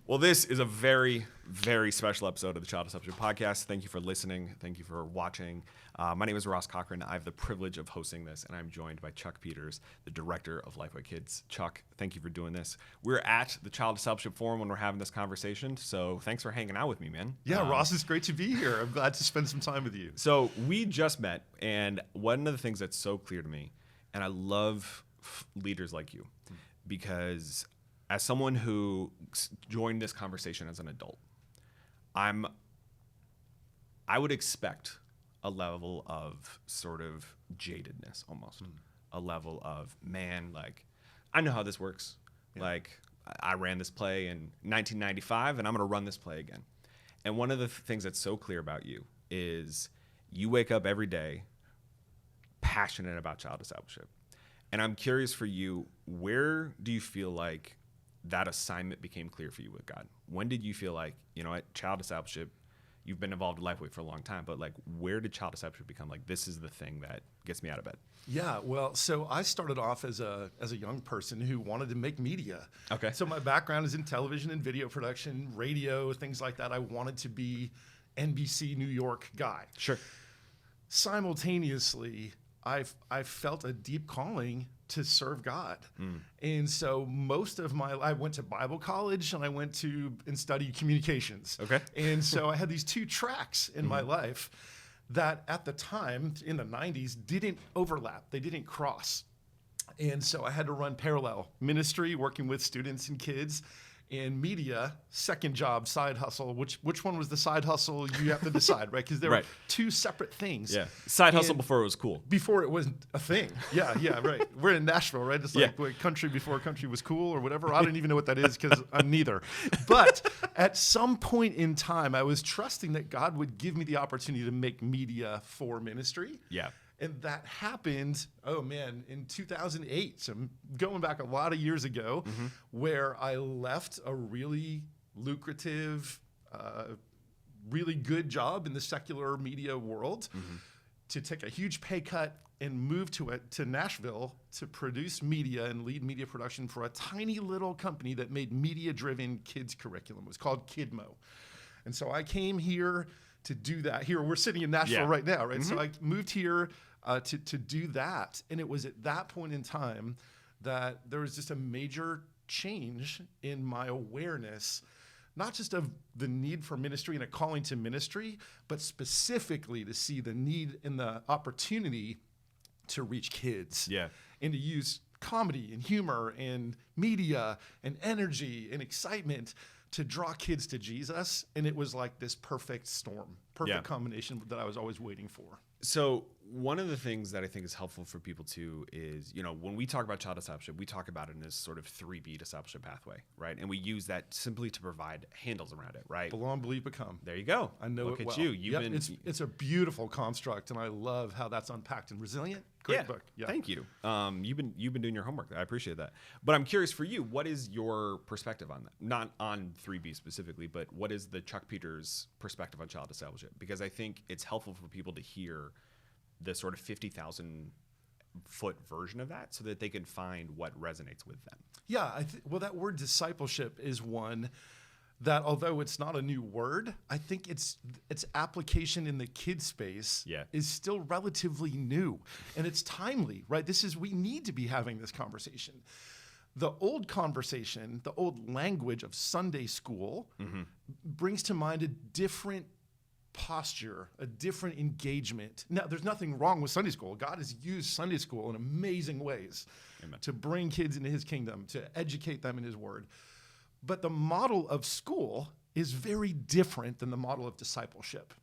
Well, this is a very, very special episode of the Child Discipleship Podcast. Thank you for listening. Thank you for watching. My name is Ross Cochran. I have the privilege of hosting this, and I'm joined by Chuck Peters, the director of Lifeway Kids. Chuck, thank you for doing this. We're at the Child Discipleship Forum when we're having this conversation, so thanks for hanging out with me, man. Yeah, Ross, it's great to be here. I'm glad to spend some time with you. So we just met, and one of the things that's so clear to me, and I love leaders like you, because as someone who joined this conversation as an adult, I would expect a level of sort of jadedness almost, a level of, man, like, I know how this works. Yeah. Like, I ran this play in 1995, and I'm going to run this play again. And one of the things that's so clear about you is you wake up every day passionate about child discipleship. And I'm curious for you, where do you feel like that assignment became clear for you with God? When did you feel like, you know what, child discipleship, you've been involved in Lifeway for a long time, but like, where did child discipleship become like, this is the thing that gets me out of bed? Yeah, well, so I started off as a young person who wanted to make media. Okay. So my background is in television and video production, radio, things like that. I wanted to be NBC New York guy. Sure. Simultaneously, I felt a deep calling to serve God. And so most of I went to Bible college and I went to and studied communications. Okay. And so I had these two tracks in my life that at the time in the 90s didn't overlap. They didn't cross. And so I had to run parallel ministry, working with students and kids, and media, second job, side hustle. Which one was the side hustle? You have to decide, right? Because there were two separate things. Yeah, side hustle before it was cool. Before it wasn't a thing. Yeah, right. We're in Nashville, right? It's like country before country was cool or whatever. I don't even know what that is because I'm neither. But at some point in time, I was trusting that God would give me the opportunity to make media for ministry. Yeah. And that happened, in 2008. So I'm going back a lot of years ago, where I left a really lucrative, really good job in the secular media world to take a huge pay cut and move to Nashville to produce media and lead media production for a tiny little company that made media-driven kids curriculum. It was called Kidmo. And so I came here to do that. Here, we're sitting in Nashville right now, right? So I moved here to do that. And it was at that point in time that there was just a major change in my awareness, not just of the need for ministry and a calling to ministry, but specifically to see the need and the opportunity to reach kids. Yeah. And to use comedy and humor and media and energy and excitement to draw kids to Jesus. And it was like this perfect storm, perfect combination that I was always waiting for. So one of the things that I think is helpful for people too is, you know, when we talk about child discipleship, we talk about it in this sort of 3B discipleship pathway, right? And we use that simply to provide handles around it, right? Belong, believe, become. There you go. I know Look it at well. you. It's a beautiful construct, and I love how that's unpacked and resilient. Great book. Yeah. Thank you. You've been doing your homework. I appreciate that. But I'm curious for you, what is your perspective on that? Not on 3B specifically, but what is the Chuck Peters perspective on child discipleship? Because I think it's helpful for people to hear the sort of 50,000 foot version of that so that they can find what resonates with them. Yeah, well, that word discipleship is one that, although it's not a new word, I think its application in the kid space is still relatively new, and it's timely, right? We need to be having this conversation. The old conversation, the old language of Sunday school brings to mind a different posture, a different engagement. Now, there's nothing wrong with Sunday school. God has used Sunday school in amazing ways to bring kids into his kingdom, to educate them in his word. But the model of school is very different than the model of discipleship.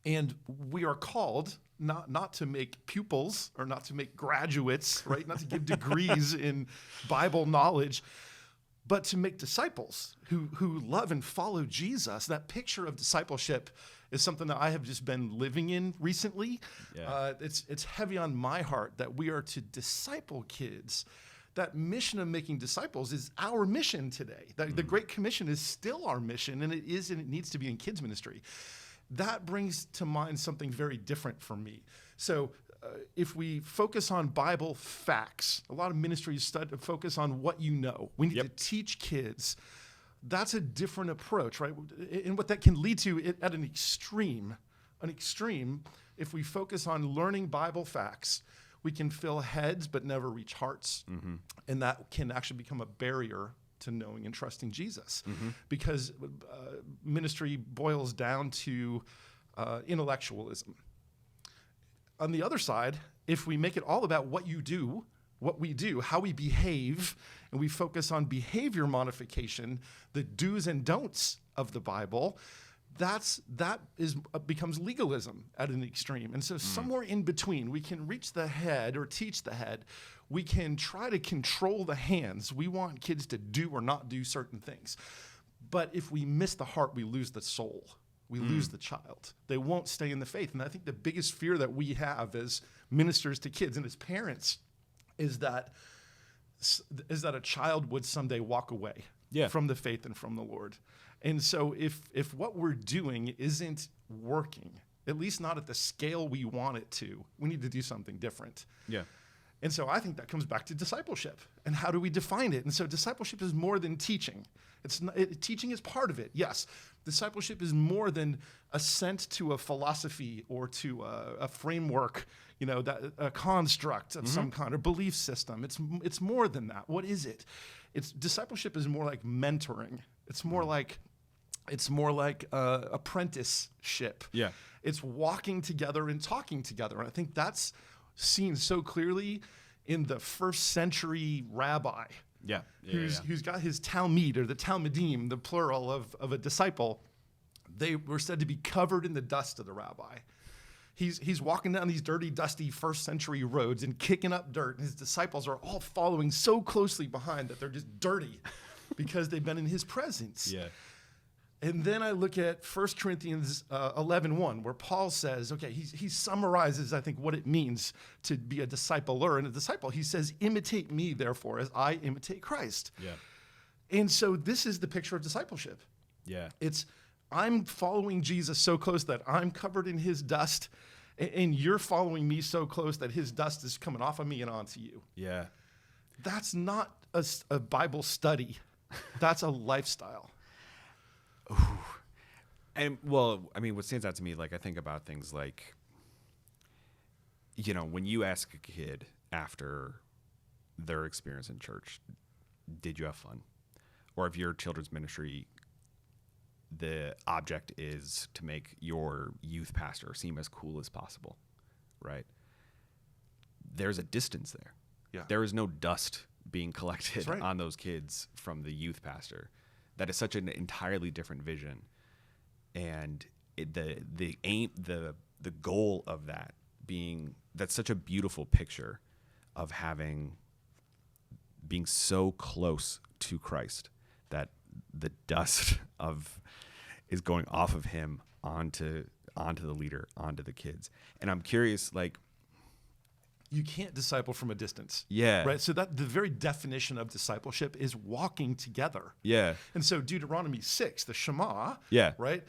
And we are called not to make pupils or not to make graduates, right? Not to give degrees in Bible knowledge, but to make disciples who love and follow Jesus. That picture of discipleship is something that I have just been living in recently. Yeah. It's heavy on my heart that we are to disciple kids. That mission of making disciples is our mission today. The Great Commission is still our mission, and it needs to be in kids ministry. That brings to mind something very different for me. So if we focus on Bible facts, a lot of ministries focus on what you know. We need to teach kids. That's a different approach, right? And what that can lead to at an extreme, if we focus on learning Bible facts, we can fill heads but never reach hearts. And that can actually become a barrier to knowing and trusting Jesus, because ministry boils down to intellectualism. On the other side, if we make it all about what we do, how we behave, and we focus on behavior modification, the do's and don'ts of the Bible, that becomes legalism at an extreme. And so somewhere in between, we can reach the head or teach the head. We can try to control the hands. We want kids to do or not do certain things. But if we miss the heart, we lose the soul. We lose the child. They won't stay in the faith. And I think the biggest fear that we have as ministers to kids and as parents is that a child would someday walk away from the faith and from the Lord. And so if what we're doing isn't working, at least not at the scale we want it to, we need to do something different. Yeah. And so I think that comes back to discipleship. And how do we define it? And so discipleship is more than teaching. Teaching is part of it, yes. Discipleship is more than assent to a philosophy or to a framework, a construct of some kind, or belief system. It's more than that. What is it? Discipleship is more like mentoring. It's more like apprenticeship. Yeah. It's walking together and talking together. And I think that's seen so clearly in the first century rabbi. Who's got his Talmud, or the Talmudim, the plural of a disciple. They were said to be covered in the dust of the rabbi. He's walking down these dirty, dusty first century roads and kicking up dirt, and his disciples are all following so closely behind that they're just dirty because they've been in his presence. Yeah. And then I look at 1 Corinthians 11:1, where Paul says, okay, he summarizes, I think, what it means to be a discipler and a disciple. He says, imitate me, therefore, as I imitate Christ. Yeah. And so this is the picture of discipleship. Yeah. I'm following Jesus so close that I'm covered in his dust, and you're following me so close that his dust is coming off of me and onto you. Yeah. That's not a Bible study. That's a lifestyle. Ooh. And what stands out to me, I think about things like, when you ask a kid after their experience in church, did you have fun? Or if your children's ministry, the object is to make your youth pastor seem as cool as possible, right? There's a distance there. Yeah. There is no dust being collected on those kids from the youth pastor. That is such an entirely different vision, and the aim, the goal of that being, that's such a beautiful picture of being so close to Christ that the dust is going off of him onto the leader, onto the kids. And I'm curious, you can't disciple from a distance. Yeah. Right. So that the very definition of discipleship is walking together. Yeah. And so Deuteronomy 6, the Shema. Yeah. Right.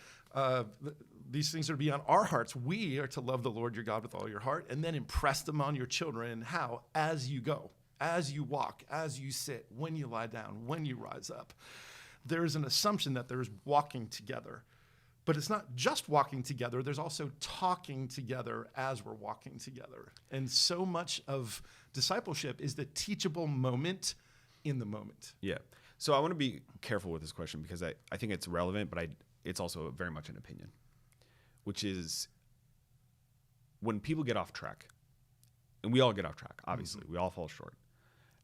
These things are to be on our hearts. We are to love the Lord your God with all your heart, and then impress them on your children. How? As you go, as you walk, as you sit, when you lie down, when you rise up. There is an assumption that there is walking together. But it's not just walking together. There's also talking together as we're walking together. And so much of discipleship is the teachable moment in the moment. Yeah. So I want to be careful with this question because I think it's relevant, but it's also very much an opinion, which is when people get off track, and we all get off track, obviously. We all fall short.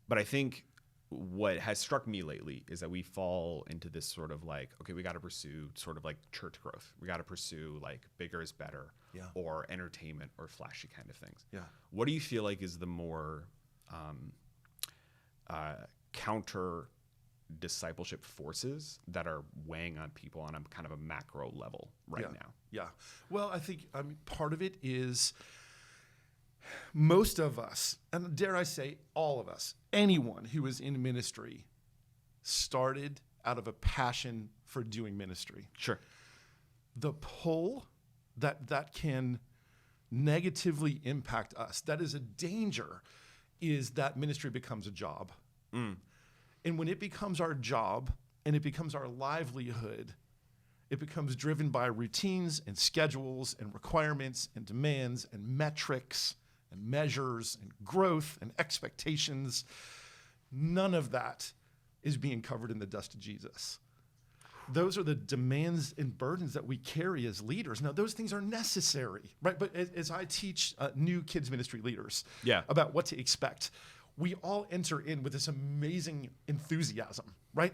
But I think what has struck me lately is that we fall into this sort of okay, we got to pursue sort of church growth. We got to pursue bigger is better, or entertainment or flashy kind of things. Yeah. What do you feel like is the more counter discipleship forces that are weighing on people on a kind of a macro level right now? Yeah. Well, I think part of it is most of us, and dare I say all of us, anyone who is in ministry started out of a passion for doing ministry. Sure. The pull that can negatively impact us, that is a danger, is that ministry becomes a job. And when it becomes our job and it becomes our livelihood, it becomes driven by routines and schedules and requirements and demands and metrics and measures and growth and expectations, none of that is being covered in the dust of Jesus. Those are the demands and burdens that we carry as leaders. Now, those things are necessary, right? But as I teach new kids ministry leaders about what to expect, we all enter in with this amazing enthusiasm, right?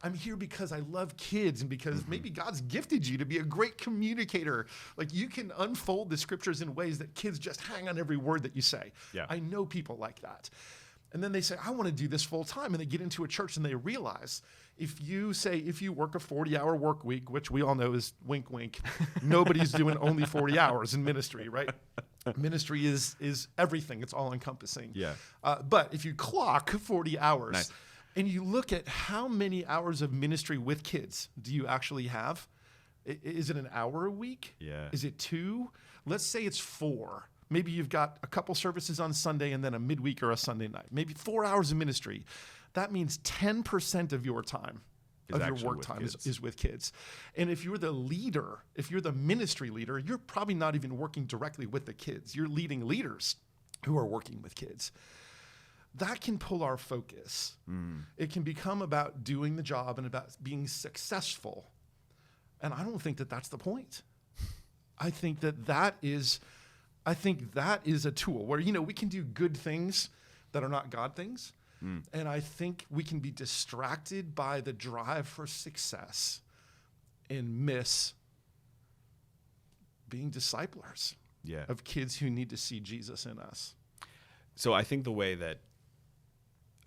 I'm here because I love kids and because maybe God's gifted you to be a great communicator. Like, you can unfold the scriptures in ways that kids just hang on every word that you say. Yeah. I know people like that. And then they say, I want to do this full time. And they get into a church and they realize if you work a 40-hour work week, which we all know is wink, wink, nobody's doing only 40 hours in ministry, right? Ministry is everything. It's all encompassing. Yeah. But if you clock 40 hours and you look at how many hours of ministry with kids do you actually have? Is it an hour a week? Yeah. Is it 2? Let's say it's 4. Maybe you've got a couple services on Sunday and then a midweek or a Sunday night. Maybe 4 hours of ministry. That means 10% of your time, of your work time is with kids. And if you're the leader, if you're the ministry leader, you're probably not even working directly with the kids. You're leading leaders who are working with kids. That can pull our focus. It can become about doing the job and about being successful. And I don't think that that's the point. I think that is a tool where, we can do good things that are not God things. And I think we can be distracted by the drive for success and miss being disciplers of kids who need to see Jesus in us. So I think the way that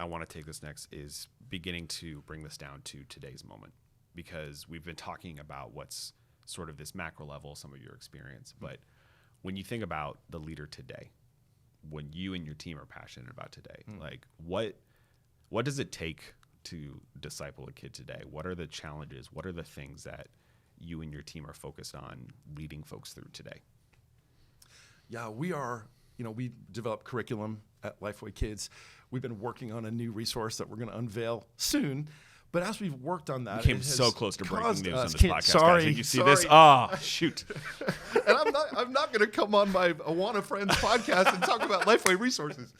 I want to take this next is beginning to bring this down to today's moment, because we've been talking about what's sort of this macro level, some of your experience, but when you think about the leader today, when you and your team are passionate about today, like what does it take to disciple a kid today? What are the challenges? What are the things that you and your team are focused on leading folks through today? Yeah, we develop curriculum at Lifeway Kids. We've been working on a new resource that we're going to unveil soon. But as we've worked on that, we came so close to breaking news on this podcast. Sorry, did you see this? Oh, shoot! And I'm not going to come on my Awana Friends podcast and talk about Lifeway resources.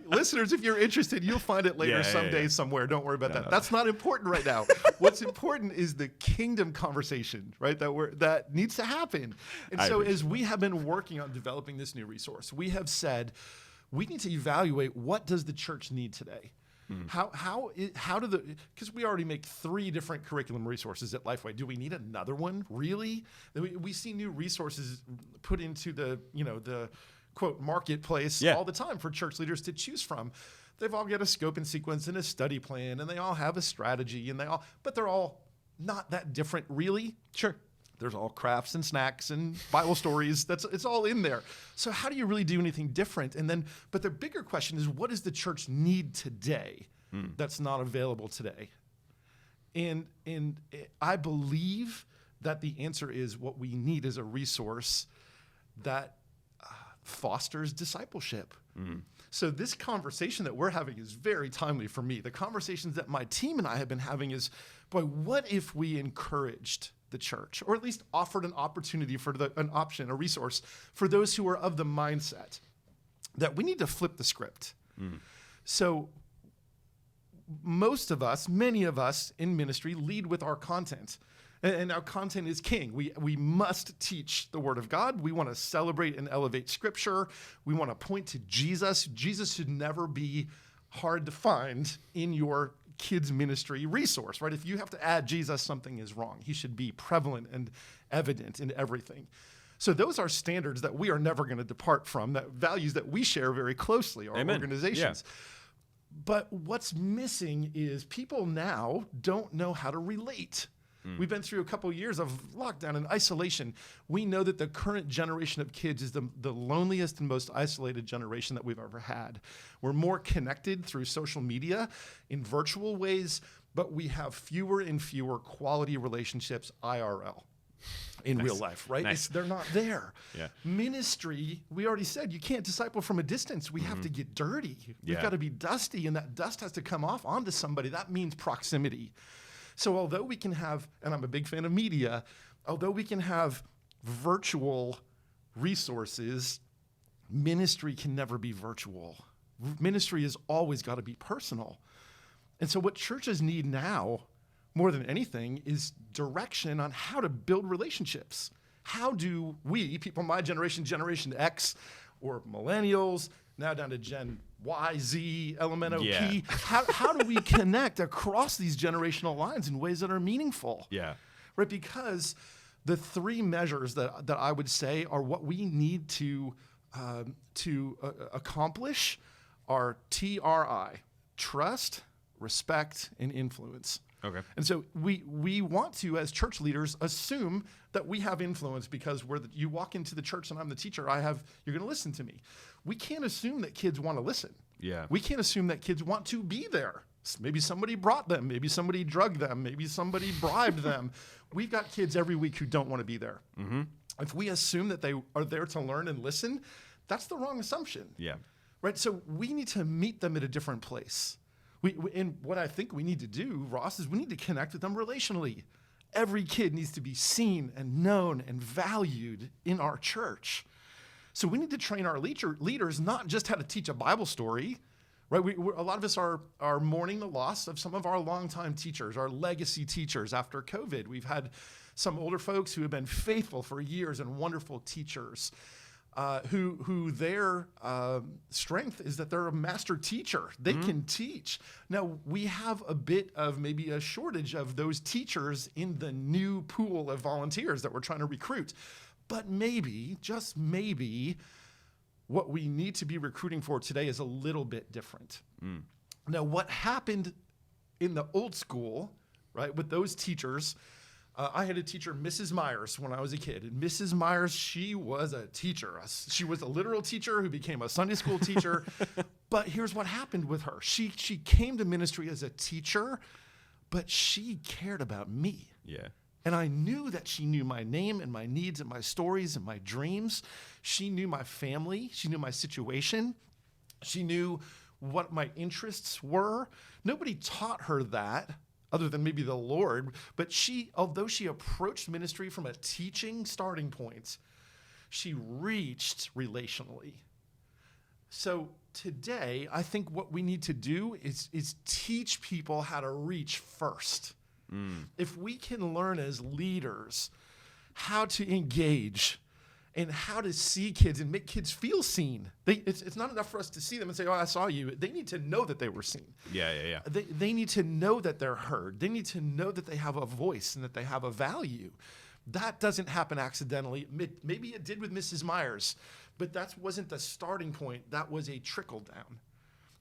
Listeners, if you're interested, you'll find it later someday somewhere. Don't worry about that. That's not important right now. What's important is the kingdom conversation, right? That needs to happen. And so as we have been working on developing this new resource, we have said we need to evaluate what does the church need today. Because we already make 3 different curriculum resources at Lifeway. Do we need another one? Really? We see new resources put into the quote marketplace all the time for church leaders to choose from. They've all got a scope and sequence and a study plan, and they all have a strategy, but they're all not that different, really. Sure. There's all crafts and snacks and Bible stories. It's all in there. So how do you really do anything different? But the bigger question is, what does the church need today that's not available today? And I believe that the answer is what we need is a resource that fosters discipleship. So this conversation that we're having is very timely for me. The conversations that my team and I have been having is, boy, what if we encouraged the church, or at least offered an opportunity for a resource for those who are of the mindset that we need to flip the script. So many of us in ministry lead with our content. And our content is king. We must teach the word of God. We want to celebrate and elevate scripture. We want to point to Jesus. Jesus should never be hard to find in your kids ministry resource, right? If you have to add Jesus, something is wrong. He should be prevalent and evident in everything. So those are standards that we are never going to depart from, that values that we share very closely, our organizations. Yeah. But what's missing is people now don't know how to relate. We've been through a couple of years of lockdown and isolation. We know that the current generation of kids is the loneliest and most isolated generation that we've ever had. We're more connected through social media in virtual ways, but we have fewer and fewer quality relationships IRL. in real life, right? Nice. They're not there. Yeah. Ministry, we already said, you can't disciple from a distance. We have to get dirty. We've got to be dusty, and that dust has to come off onto somebody. That means proximity. So although we can have, and I'm a big fan of media, although we can have virtual resources, ministry can never be virtual. Ministry has always got to be personal. And so what churches need now, more than anything, is direction on how to build relationships. How do we, people my generation, Generation X, or millennials, now down to Gen Y, Z, elemental P, how do we connect across these generational lines in ways that are meaningful? Yeah. Right? Because the three measures that I would say are what we need to accomplish are TRI, trust, respect, and influence. Okay. And so we want to, as church leaders, assume that we have influence because you walk into the church and I'm the teacher. You're going to listen to me. We can't assume that kids want to listen. Yeah. We can't assume that kids want to be there. Maybe somebody brought them. Maybe somebody drugged them. Maybe somebody bribed them. We've got kids every week who don't want to be there. Mm-hmm. If we assume that they are there to learn and listen, that's the wrong assumption. Yeah. Right? So we need to meet them at a different place. And what I think we need to do, Ross, is we need to connect with them relationally. Every kid needs to be seen and known and valued in our church. So we need to train our leaders not just how to teach a Bible story, right? A lot of us are mourning the loss of some of our longtime teachers, our legacy teachers after COVID. We've had some older folks who have been faithful for years and wonderful teachers. Who their strength is that they're a master teacher. They can teach. Now, we have a bit of maybe a shortage of those teachers in the new pool of volunteers that we're trying to recruit. But maybe, just maybe, what we need to be recruiting for today is a little bit different. Now, what happened in the old school, right, with those teachers, I had a teacher, Mrs. Myers, when I was a kid. And Mrs. Myers, she was a teacher. She was a literal teacher who became a Sunday school teacher. But here's what happened with her. She came to ministry as a teacher, but she cared about me. Yeah. And I knew that she knew my name and my needs and my stories and my dreams. She knew my family. She knew my situation. She knew what my interests were. Nobody taught her that, other than maybe the Lord, but although she approached ministry from a teaching starting point, she reached relationally. So today, I think what we need to do is teach people how to reach first. If we can learn as leaders how to engage and how to see kids and make kids feel seen. It's not enough for us to see them and say, oh, I saw you. They need to know that they were seen. Yeah. They need to know that they're heard. They need to know that they have a voice and that they have a value. That doesn't happen accidentally. Maybe it did with Mrs. Myers, but that wasn't the starting point. That was a trickle down.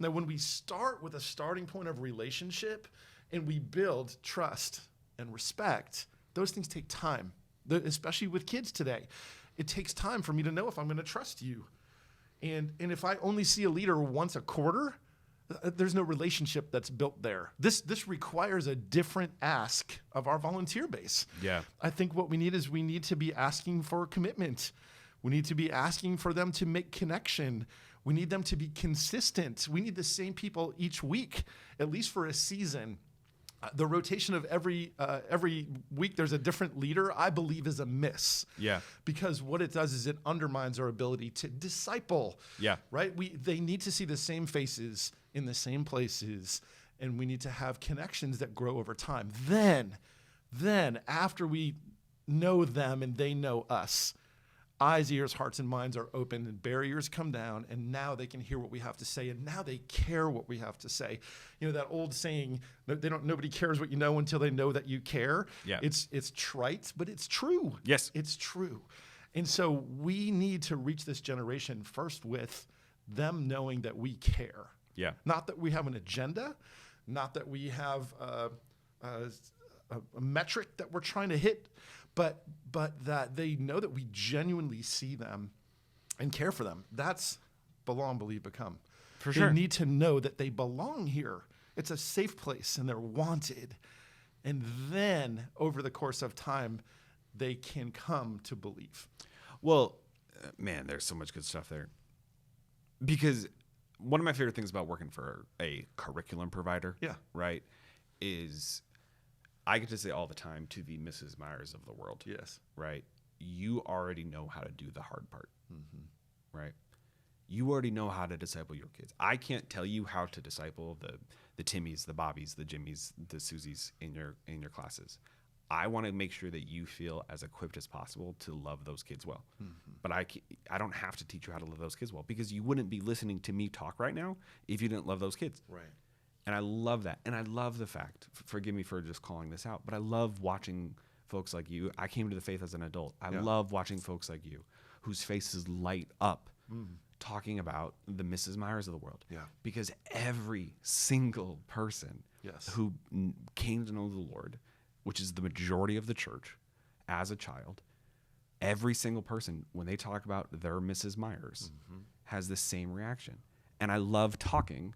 Now, when we start with a starting point of relationship and we build trust and respect, those things take time, especially with kids today. It takes time for me to know if I'm going to trust you. And if I only see a leader once a quarter, there's no relationship that's built there. This requires a different ask of our volunteer base. Yeah. I think what we need to be asking for commitment. We need to be asking for them to make connection. We need them to be consistent. We need the same people each week, at least for a season. The rotation of every week there's a different leader, I believe, is a miss. Yeah. Because what it does is it undermines our ability to disciple. Yeah. Right? They need to see the same faces in the same places, and we need to have connections that grow over time. Then after we know them and they know us, eyes, ears, hearts, and minds are open, and barriers come down, and now they can hear what we have to say, and now they care what we have to say. You know that old saying, nobody cares what you know until they know that you care. Yeah. It's trite, but it's true. Yes. It's true. And so we need to reach this generation first with them knowing that we care. Yeah. Not that we have an agenda, not that we have a metric that we're trying to hit, but that they know that we genuinely see them and care for them. That's belong, believe, become. For sure. They need to know that they belong here. It's a safe place and they're wanted. And then over the course of time, they can come to believe? Well, man, there's so much good stuff there. Because one of my favorite things about working for a curriculum provider, right, is I get to say all the time to the Mrs. Myers of the world, right, you already know how to do the hard part, right? You already know how to disciple your kids. I can't tell you how to disciple the Timmys, the Bobbies, the Jimmys, the Susies in your classes. I want to make sure that you feel as equipped as possible to love those kids well. But I don't have to teach you how to love those kids well, because you wouldn't be listening to me talk right now if you didn't love those kids. Right. And I love that. And I love the fact, forgive me for just calling this out, but I love watching folks like you. I came to the faith as an adult. I love watching folks like you whose faces light up talking about the Mrs. Myers of the world. Because every single person who came to know the Lord, which is the majority of the church, as a child, every single person, when they talk about their Mrs. Myers, has the same reaction. And I love talking.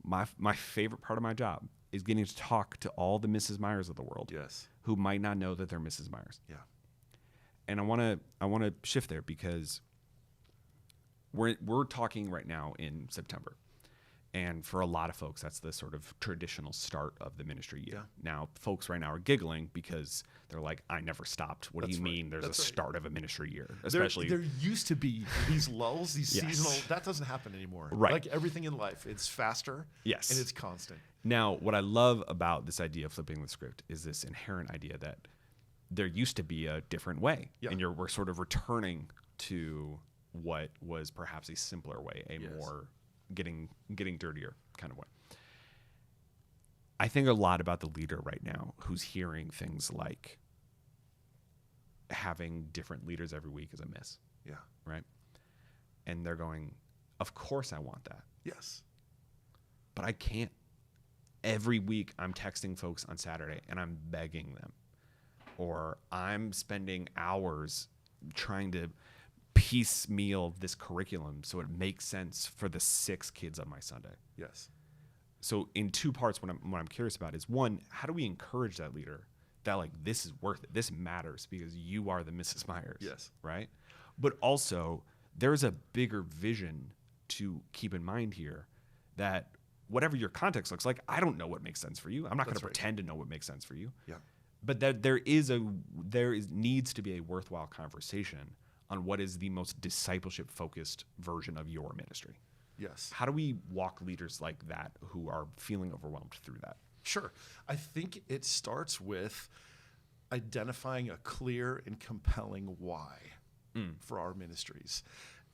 My favorite part of my job is getting to talk to all the Mrs. Myers of the world who might not know that they're Mrs. Myers. And I want to shift there, because we're talking right now in September. And for a lot of folks, that's the sort of traditional start of the ministry year. Now, folks right now are giggling because they're like, I never stopped. What do you mean there's a start of a ministry year? Especially there used to be these lulls, these seasonal. That doesn't happen anymore. Right. Like everything in life, it's faster and it's constant. Now, what I love about this idea of flipping the script is this inherent idea that there used to be a different way. And we're sort of returning to what was perhaps a simpler way, a more getting dirtier kind of way. I think a lot about the leader right now who's hearing things like having different leaders every week is a miss. Right? And they're going, of course I want that. But I can't. Every week I'm texting folks on Saturday and I'm begging them. Or I'm spending hours trying to piecemeal this curriculum so it makes sense for the 6 kids on my Sunday. So in 2 parts, what I'm curious about is, one, how do we encourage that leader that like this is worth it, this matters because you are the Mrs. Myers, right? But also there's a bigger vision to keep in mind here, that whatever your context looks like, I don't know what makes sense for you. I'm not going to pretend to know what makes sense for you. But that there needs to be a worthwhile conversation on what is the most discipleship-focused version of your ministry. How do we walk leaders like that who are feeling overwhelmed through that? Sure. I think it starts with identifying a clear and compelling why for our ministries.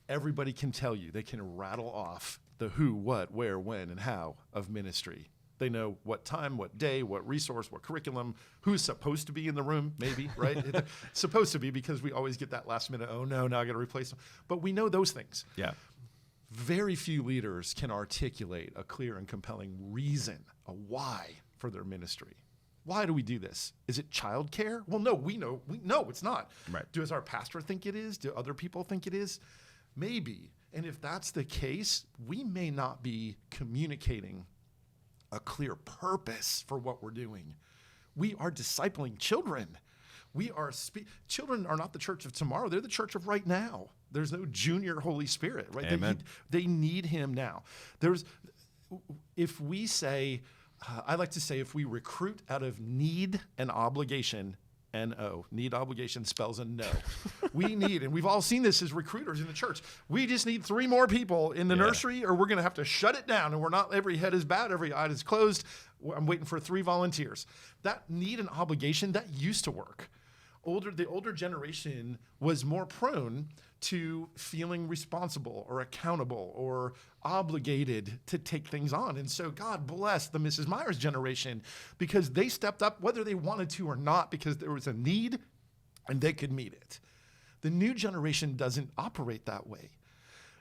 Everybody can tell you, they can rattle off the who, what, where, when, and how of ministry. They know what time, what day, what resource, what curriculum, who's supposed to be in the room, maybe, right? Supposed to be, because we always get that last minute, oh no, now I got to replace them. But we know those things. Very few leaders can articulate a clear and compelling reason, a why for their ministry. Why do we do this? Is it childcare? Well, no, we know it's not. Does our pastor think it is? Do other people think it is? Maybe. And if that's the case, we may not be communicating a clear purpose for what we're doing. We are discipling children. Children are not the church of tomorrow. They're the church of right now. There's no junior Holy Spirit, right? Amen. They need him now. If we say, I like to say, if we recruit out of need and obligation, N-O, need obligation spells a no. We need, and we've all seen this as recruiters in the church, we just need 3 more people in the nursery, or we're going to have to shut it down, and we're not, every head is bowed, every eye is closed. I'm waiting for 3 volunteers. That need and obligation, that used to work. The older generation was more prone to feeling responsible or accountable or obligated to take things on. And so God bless the Mrs. Myers generation, because they stepped up whether they wanted to or not, because there was a need and they could meet it. The new generation doesn't operate that way.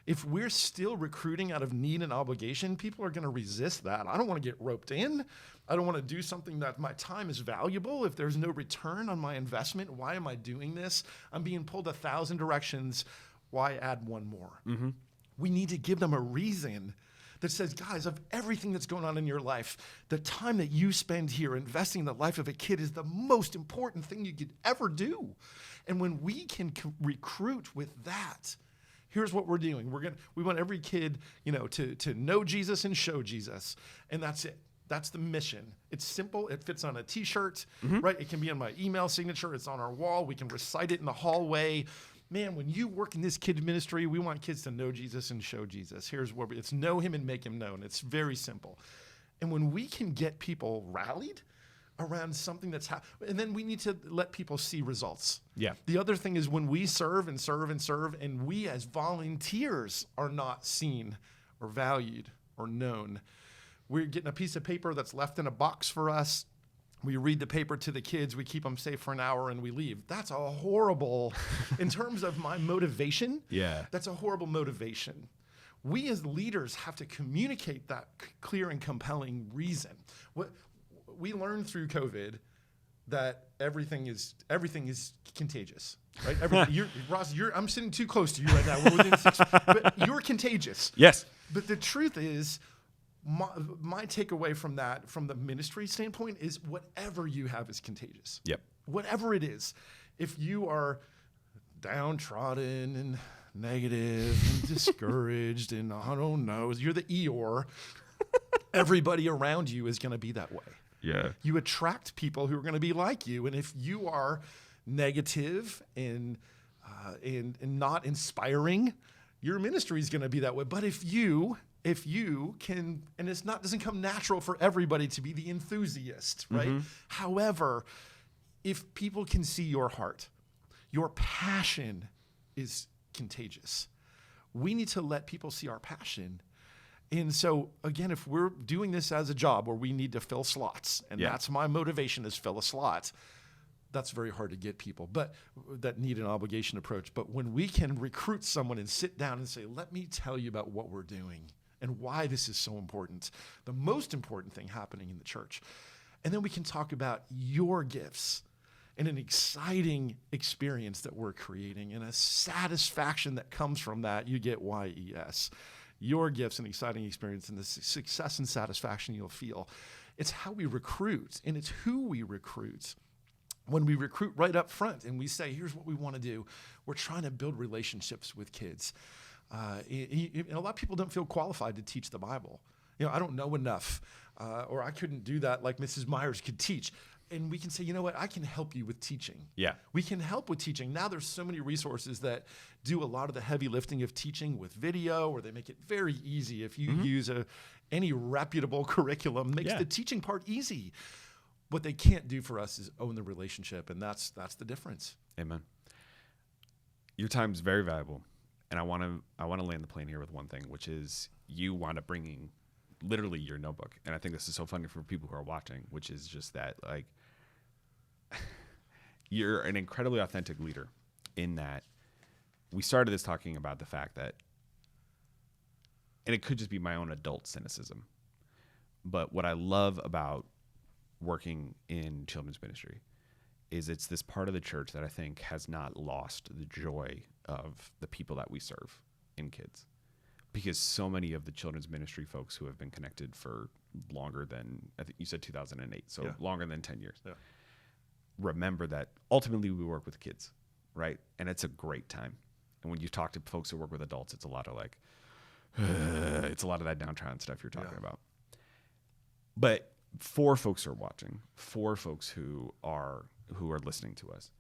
If we're still recruiting out of need and obligation, people are going to resist that. I don't want to get roped in. I don't want to do something that my time is valuable. If there's no return on my investment, why am I doing this? I'm being pulled 1,000 directions. Why add one more? We need to give them a reason that says, guys, of everything that's going on in your life, the time that you spend here investing in the life of a kid is the most important thing you could ever do. And when we can recruit with that, here's what we're doing. We want every kid, to know Jesus and show Jesus. And that's it. That's the mission. It's simple. It fits on a T-shirt, right? It can be on my email signature. It's on our wall. We can recite it in the hallway. Man, when you work in this kids ministry, we want kids to know Jesus and show Jesus. Here's where it's know him and make him known. It's very simple. And when we can get people rallied around something that's and then we need to let people see results. Yeah. The other thing is when we serve and serve and serve, and we as volunteers are not seen or valued or known, we're getting a piece of paper that's left in a box for us. We read the paper to the kids, we keep them safe for an hour, and we leave. That's a horrible, in terms of my motivation, that's a horrible motivation. We as leaders have to communicate that clear and compelling reason. We learned through COVID that everything is contagious, right? Ross, I'm sitting too close to you right now. We're within 6, but you're contagious. Yes. But the truth is, my takeaway from that, from the ministry standpoint, is whatever you have is contagious. Yep. Whatever it is. If you are downtrodden and negative and discouraged and I don't know, you're the Eeyore, everybody around you is going to be that way. Yeah. You attract people who are going to be like you. And if you are negative and not inspiring, your ministry is going to be that way. But if you can, and doesn't come natural for everybody to be the enthusiast, right? However, if people can see your heart, your passion is contagious. We need to let people see our passion. And so, again, if we're doing this as a job where we need to fill slots, and that's my motivation, is fill a slot, that's very hard to get people, but that need an obligation approach. But when we can recruit someone and sit down and say, let me tell you about what we're doing and why this is so important, the most important thing happening in the church. And then we can talk about your gifts and an exciting experience that we're creating and a satisfaction that comes from that. You get YES. Your gifts and exciting experience and the success and satisfaction you'll feel. It's how we recruit, and it's who we recruit. When we recruit right up front and we say, here's what we want to do, we're trying to build relationships with kids. And a lot of people don't feel qualified to teach the Bible. I don't know enough, or I couldn't do that like Mrs. Myers could teach. And we can say, you know what, I can help you with teaching. Yeah. We can help with teaching. Now there's so many resources that do a lot of the heavy lifting of teaching with video, or they make it very easy. If you use any reputable curriculum, makes the teaching part easy. What they can't do for us is own the relationship, and that's the difference. Amen. Your time is very valuable, and I want to land the plane here with one thing, which is you wound up bringing literally your notebook, and I think this is so funny for people who are watching, which is just that like you're an incredibly authentic leader in that we started this talking about the fact that, and it could just be my own adult cynicism, but what I love about working in children's ministry is it's this part of the church that I think has not lost the joy of the people that we serve in kids. Because so many of the children's ministry folks who have been connected for longer than, I think you said 2008, so longer than 10 years, remember that ultimately we work with kids, right? And it's a great time. And when you talk to folks who work with adults, it's a lot of like, it's a lot of that downtrodden stuff you're talking about. But for folks who are watching, for folks who are listening to us,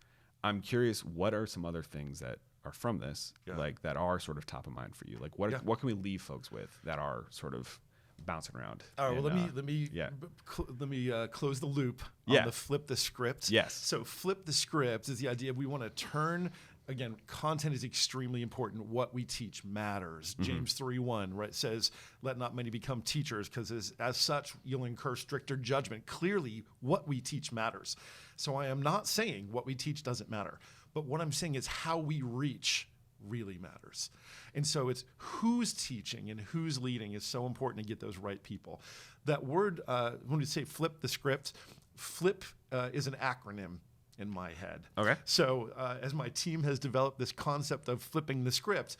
I'm curious, what are some other things that are from this, like that are sort of top of mind for you? Like what can we leave folks with that are sort of bouncing around? All right, well, let me close the loop on the flip the script. Yes. So flip the script is the idea we want to turn. Again, content is extremely important. What we teach matters. James 3:1, right, says, let not many become teachers, because as such, you'll incur stricter judgment. Clearly, what we teach matters. So I am not saying what we teach doesn't matter. But what I'm saying is how we reach really matters. And so it's who's teaching and who's leading is so important to get those right people. That word, when we say flip the script, flip is an acronym in my head. Okay. So as my team has developed this concept of flipping the script,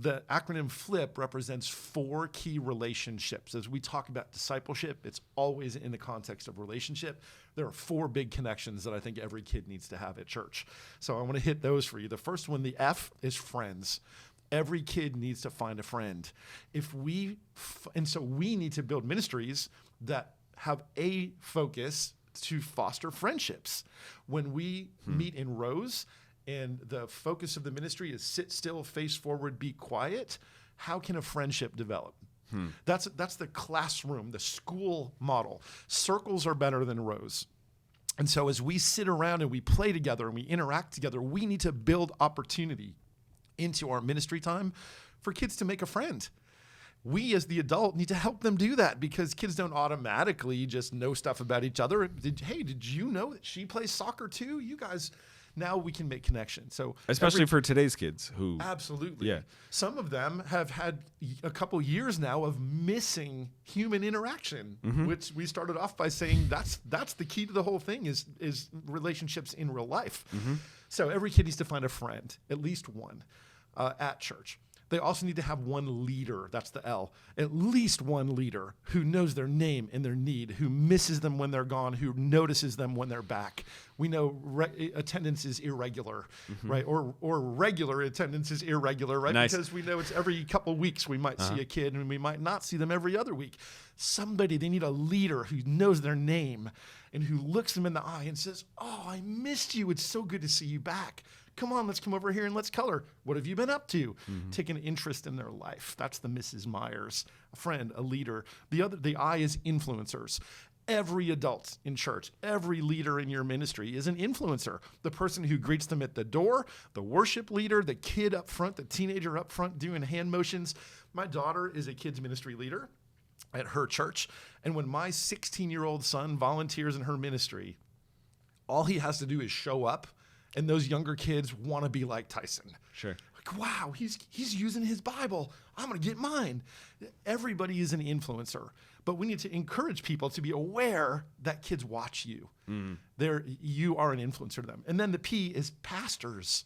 The acronym FLIP represents 4 key relationships. As we talk about discipleship, it's always in the context of relationship. There are 4 big connections that I think every kid needs to have at church. So I want to hit those for you. The first one, the F, is friends. Every kid needs to find a friend. And so we need to build ministries that have a focus to foster friendships. When we meet in rows, and the focus of the ministry is sit still, face forward, be quiet, how can a friendship develop? That's the classroom, the school model. Circles are better than rows. And so as we sit around and we play together and we interact together, we need to build opportunity into our ministry time for kids to make a friend. We as the adult need to help them do that, because kids don't automatically just know stuff about each other. Hey, did you know that she plays soccer too? You guys... Now we can make connections. So especially for today's kids who absolutely. Yeah. Some of them have had a couple years now of missing human interaction, which we started off by saying that's the key to the whole thing is relationships in real life. So every kid needs to find a friend, at least one, at church. They also need to have one leader, that's the L, at least one leader who knows their name and their need, who misses them when they're gone, who notices them when they're back. We know attendance is irregular, right? Or regular attendance is irregular, right? Nice. Because we know it's every couple of weeks we might see a kid, and we might not see them every other week. They need a leader who knows their name and who looks them in the eye and says, "Oh, I missed you. It's so good to see you back. Come on, let's come over here and let's color. What have you been up to?" Take an interest in their life. That's the Mrs. Myers, a friend, a leader. The I is influencers. Every adult in church, every leader in your ministry is an influencer. The person who greets them at the door, the worship leader, the kid up front, the teenager up front doing hand motions. My daughter is a kids ministry leader at her church. And when my 16-year-old son volunteers in her ministry, all he has to do is show up. And those younger kids want to be like Tyson. Sure. Like, wow, he's using his Bible. I'm going to get mine. Everybody is an influencer. But we need to encourage people to be aware that kids watch you. You are an influencer to them. And then the P is pastors.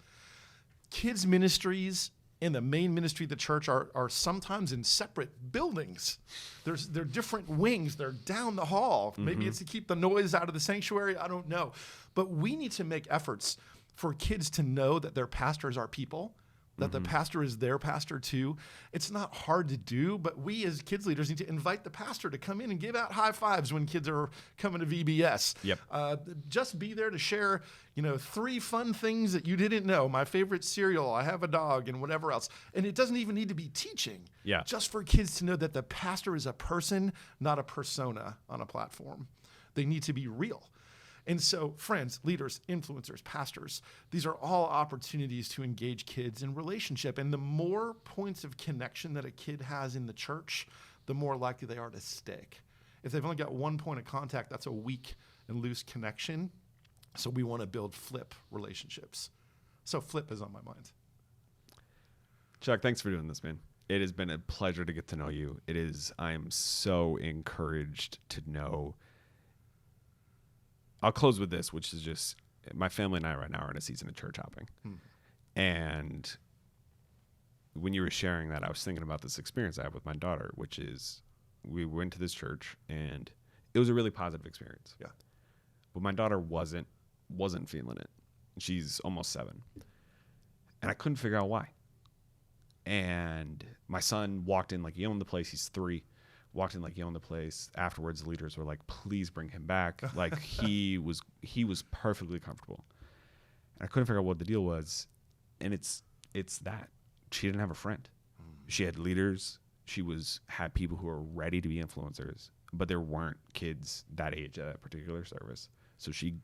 Kids ministries and the main ministry of the church are sometimes in separate buildings. They're different wings. They're down the hall. Maybe it's to keep the noise out of the sanctuary. I don't know. But we need to make efforts for kids to know that their pastors are people, that the pastor is their pastor too. It's not hard to do, but we as kids leaders need to invite the pastor to come in and give out high fives when kids are coming to VBS. Yep. Just be there to share, 3 fun things that you didn't know. My favorite cereal, I have a dog, and whatever else. And it doesn't even need to be teaching. Yeah. Just for kids to know that the pastor is a person, not a persona on a platform. They need to be real. And so friends, leaders, influencers, pastors, these are all opportunities to engage kids in relationship. And the more points of connection that a kid has in the church, the more likely they are to stick. If they've only got one point of contact, that's a weak and loose connection. So we want to build flip relationships. So flip is on my mind. Chuck, thanks for doing this, man. It has been a pleasure to get to know you. I am so encouraged to know. I'll close with this, which is just my family and I right now are in a season of church hopping. And when you were sharing that, I was thinking about this experience I had with my daughter, which is we went to this church and it was a really positive experience. Yeah. But my daughter wasn't feeling it. She's almost 7. And I couldn't figure out why. And my son walked in like he owned the place. He's 3. Walked in like he owned the place. Afterwards, the leaders were like, "Please bring him back." Like he was perfectly comfortable. And I couldn't figure out what the deal was. And it's that she didn't have a friend. She had leaders. She had people who were ready to be influencers, but there weren't kids that age at that particular service. So she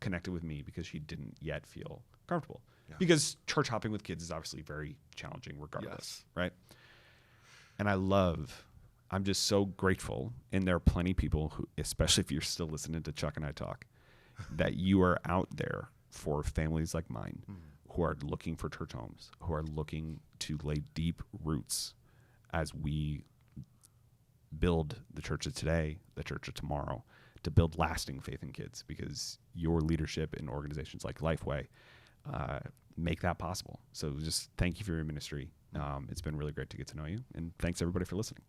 connected with me because she didn't yet feel comfortable. Yeah. Because church hopping with kids is obviously very challenging regardless, right? And I'm just so grateful, and there are plenty of people who, especially if you're still listening to Chuck and I talk, that you are out there for families like mine who are looking for church homes, who are looking to lay deep roots as we build the church of today, the church of tomorrow, to build lasting faith in kids, because your leadership in organizations like Lifeway make that possible. So just thank you for your ministry. It's been really great to get to know you, and thanks everybody for listening.